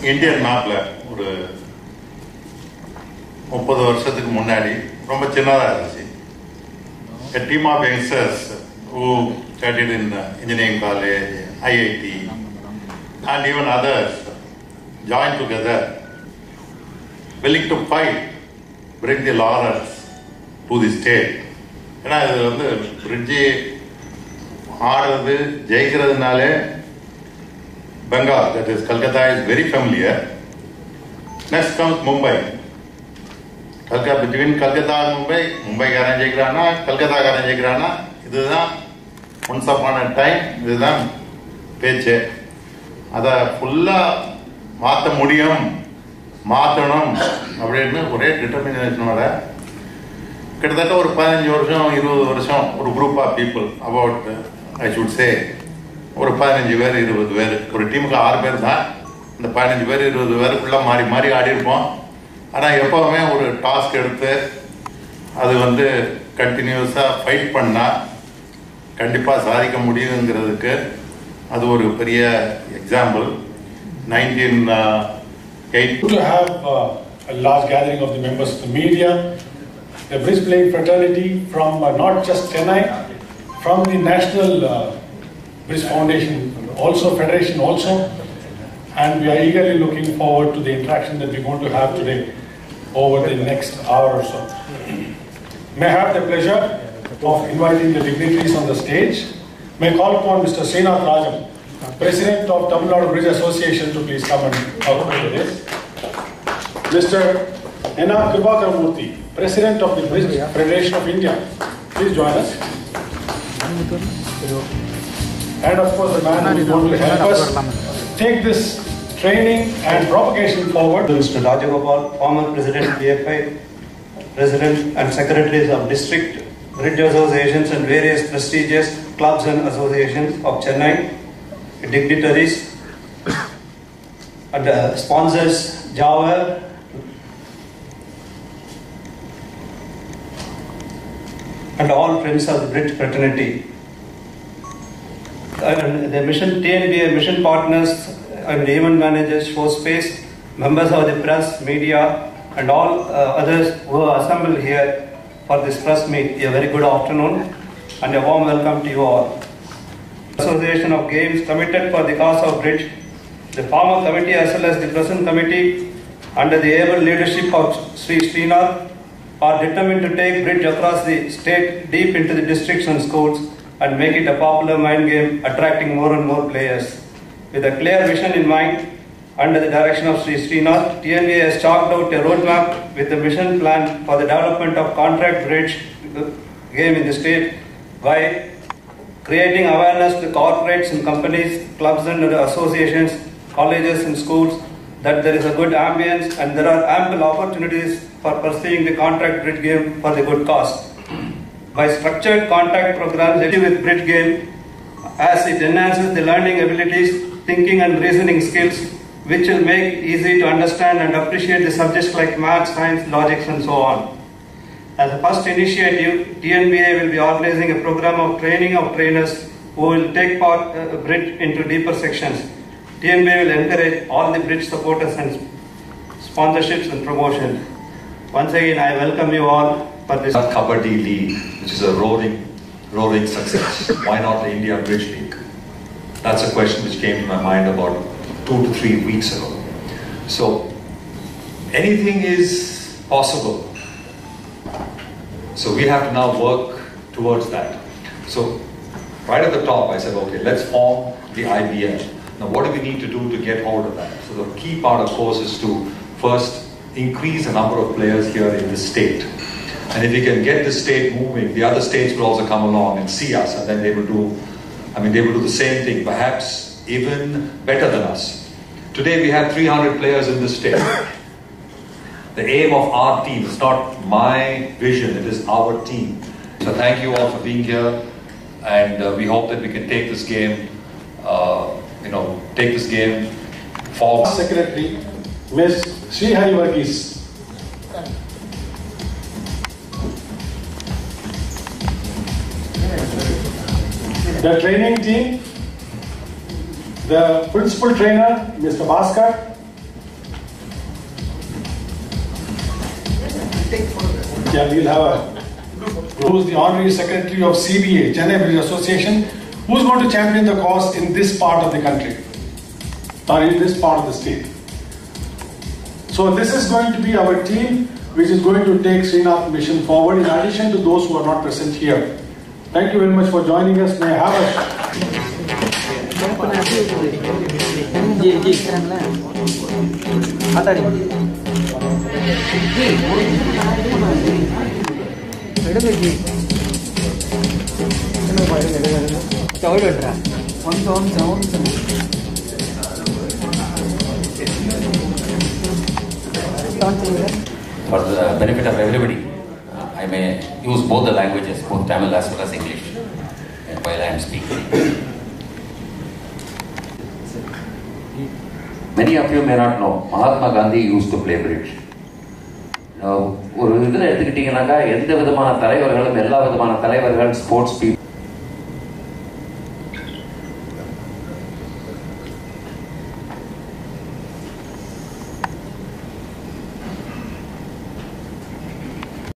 Indian மேப்ல ஒரு 30 வருஷத்துக்கு முன்னாடி ரொம்ப சின்னதாக இருந்துச்சு. A team of youngsters who studied in engineering college, IIT, and even others joined together, willing to fight, bring the laurels to the state. ஏன்னா இது வந்து பிரிட்ஜி ஆடுறது ஜெயிக்கிறதுனாலே Bengal, that is Calcutta, is very familiar. Next comes Mumbai. Between Calcutta and Mumbai, Mumbai-காரன் ஜெயிக்கிறானா கல்கத்தாக்காரன் ஜெயிக்கிறானா இதுதான் once upon a time இதுதான் பேச்சு. அதை ஃபுல்லாக மாற்ற முடியும், மாற்றணும் அப்படின்னு ஒரே டிட்டர்மினேஷனோட கிட்டத்தட்ட ஒரு 15 வருஷம் 20 வருஷம் ஒரு group of people about I should say ஒரு 15 பேர் 20 பேர், ஒரு டீமுக்கு 6 பேர் தான். இந்த 15 பேர் 20 பேருக்குள்ள மாறி மாறி ஆடி இருப்போம். ஆனால் எப்போவுமே ஒரு டாஸ்க் எடுத்து அது வந்து கண்டினியூஸாக ஃபைட் பண்ணால் கண்டிப்பாக சாதிக்க முடியுங்கிறதுக்கு அது ஒரு பெரிய example. 1980 to have a large gathering of the members of the media, the bridge playing fraternity from not just Chennai, from the National Bridge Foundation also, Federation also, and we are eagerly looking forward to the interaction that we're going to have today over the next hour or so. May I have the pleasure of inviting the dignitaries on the stage. May I call upon Mr. Srinath Rajam, President of Tamil Nadu Bridge Association, to please come and talk about this. Mr. N. R. Kripakaramurthy, President of the Bridge Federation of India, please join us. And of course the man who is going to help us take this training and propagation forward. Mr. Rajagopal, former President PFI, President and Secretaries of District Bridge Associations and various prestigious clubs and associations of Chennai, dignitaries and sponsors, Java, and all friends of the Bridge fraternity. And the mission TNBA mission partners and event managers, show space, members of the press, media, and all others who are assembled here for this press meet. A very good afternoon and a warm welcome to you all. Association of Games committed for the cause of bridge. The former committee as well as the present committee under the able leadership of Sri Srinath are determined to take bridge across the state deep into the districts and schools and make it a popular mind game, attracting more and more players. With a clear vision in mind, under the direction of Sri Srinath, TNBA has chalked out a roadmap with a mission plan for the development of contract bridge game in the state by creating awareness to corporates and companies, clubs and associations, colleges and schools that there is a good ambience and there are ample opportunities for pursuing the contract bridge game for the good cause. By structured contact programs with bridge game, as it enhances the learning abilities, thinking and reasoning skills, which will make it easy to understand and appreciate the subjects like math, science, logics and so on. As a first initiative, TNBA will be organizing a program of training of trainers who will take part bridge into deeper sections. TNBA will encourage all the bridge supporters and sponsorships and promotion. Once again, I welcome you all for this Kabaddi League, which is a roaring success. Why not the India Bridge League? That's a question which came to my mind about 2 to 3 weeks ago. So anything is possible. So we have to now work towards that. So right at the top, I said, okay, let's form the IBL. Now, what do we need to do to get hold of that? So the key part, of course, is to first increase the number of players here in this state. And if we can get the state moving, the other states will also come along and see us, and then they will do, they will do the same thing, perhaps even better than us. Today we have 300 players in this state. The aim of our team, it's not my vision, it is our team. So thank you all for being here, and we hope that we can take this game, forward. Secretary, Ms. Srihari Varghese. The training team, the principal trainer, Mr. Bhaskar, Yeah, we'll have who's the Honorary Secretary of CBA, Chennai Bridge Association, who's going to champion the cause in this part of the country, or in this part of the state. So this is going to be our team, which is going to take Srinath Mission forward, in addition to those who are not present here. Thank you very much for joining us. May I have For the benefit of everybody, I may use both the languages, both Tamil as well as English, while I am speaking. Many of you may not know, Mahatma Gandhi used to play bridge. ஒரு இதில் எடுத்துக்கிட்டீங்கன்னாக்கா எந்த விதமான தலைவர்களும் எல்லா விதமான தலைவர்கள் sports people